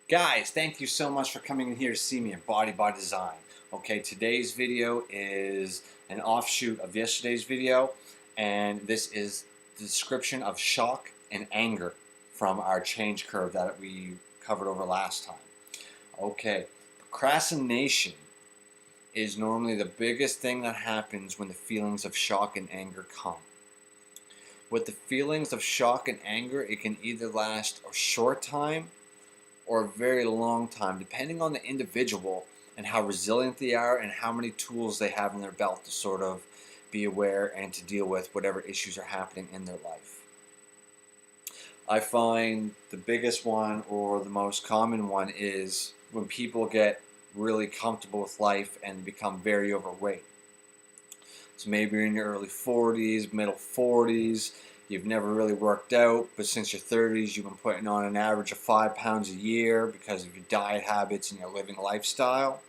Guys, thank you so much for coming in here to see me at Body by Design. Okay, today's video is an offshoot of yesterday's video, and this is the description of shock and anger from our change curve that we covered over last time. Okay, procrastination is normally the biggest thing that happens when the feelings of shock and anger come. With the feelings of shock and anger, it can either last a short time or a very long time, depending on the individual and how resilient they are and how many tools they have in their belt to sort of be aware and to deal with whatever issues are happening in their life. I find the biggest one or the most common one is when people get really comfortable with life and become very overweight. So maybe you're in your early 40s, middle 40s, you've never really worked out, but since your 30s you've been putting on an average of 5 pounds a year because of your diet habits and your living lifestyle.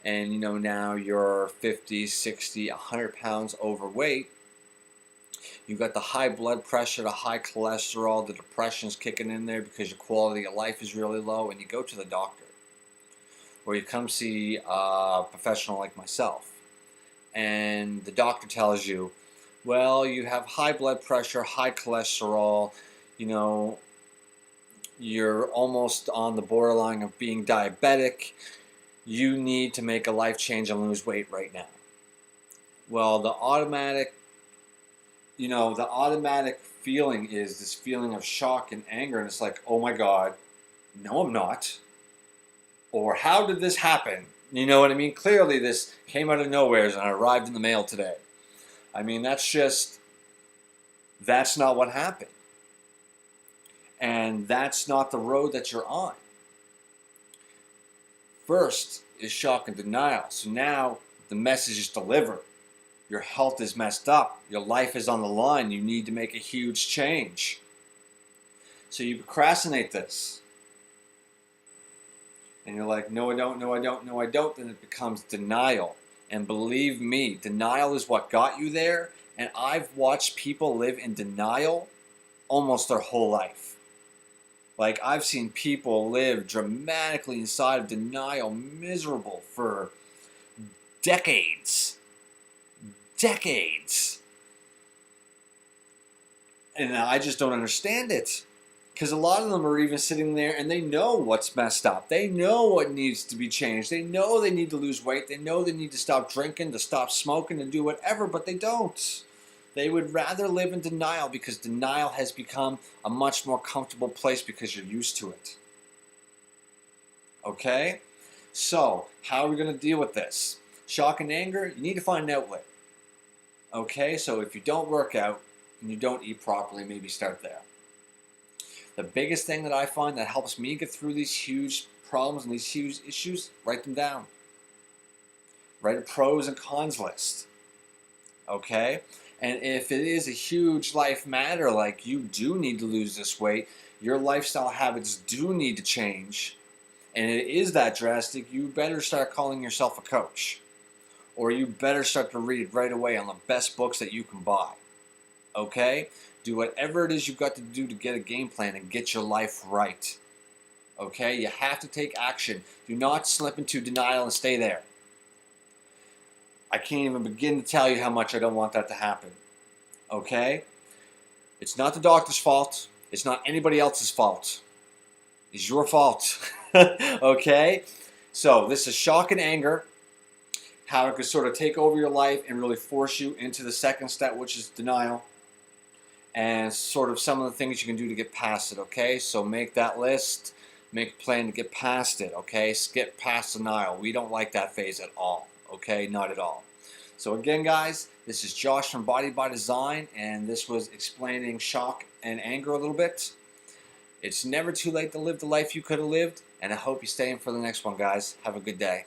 And now you're 50, 60, 100 pounds overweight. You've got the high blood pressure, the high cholesterol, the depression's kicking in there because your quality of life is really low, and you go to the doctor. Or you come see a professional like myself, and the doctor tells you, well, you have high blood pressure, high cholesterol, you're almost on the borderline of being diabetic, you need to make a life change and lose weight right now. Well, the automatic feeling is this feeling of shock and anger, and it's like, oh my God, no I'm not. Or how did this happen? You know what I mean? Clearly this came out of nowhere and arrived in the mail today. I mean, that's not what happened. And that's not the road that you're on. First is shock and denial. So now the message is delivered. Your health is messed up. Your life is on the line. You need to make a huge change. So you procrastinate this. And you're like, no I don't, no I don't, no I don't. Then it becomes denial. And believe me, denial is what got you there. And I've watched people live in denial almost their whole life. Like, I've seen people live dramatically inside of denial, miserable for decades. Decades. And I just don't understand it. Because a lot of them are even sitting there and they know what's messed up. They know what needs to be changed. They know they need to lose weight. They know they need to stop drinking, to stop smoking, to do whatever, but they don't. They would rather live in denial because denial has become a much more comfortable place because you're used to it. Okay? So, how are we going to deal with this? Shock and anger, you need to find an outlet. Okay? So if you don't work out and you don't eat properly, maybe start there. The biggest thing that I find that helps me get through these huge problems and these huge issues, write them down. Write a pros and cons list. Okay? And if it is a huge life matter, like you do need to lose this weight, your lifestyle habits do need to change, and it is that drastic, you better start calling yourself a coach. Or you better start to read right away on the best books that you can buy. Okay? Do whatever it is you've got to do to get a game plan and get your life right. Okay? You have to take action. Do not slip into denial and stay there. I can't even begin to tell you how much I don't want that to happen. Okay? It's not the doctor's fault. It's not anybody else's fault. It's your fault. Okay? So this is shock and anger. How it could sort of take over your life and really force you into the second step, which is denial. And sort of some of the things you can do to get past it, okay? So make that list, make a plan to get past it, okay? Skip past denial. We don't like that phase at all, okay? Not at all. So again, guys, this is Josh from Body by Design, and this was explaining shock and anger a little bit. It's never too late to live the life you could have lived, and I hope you stay in for the next one, guys. Have a good day.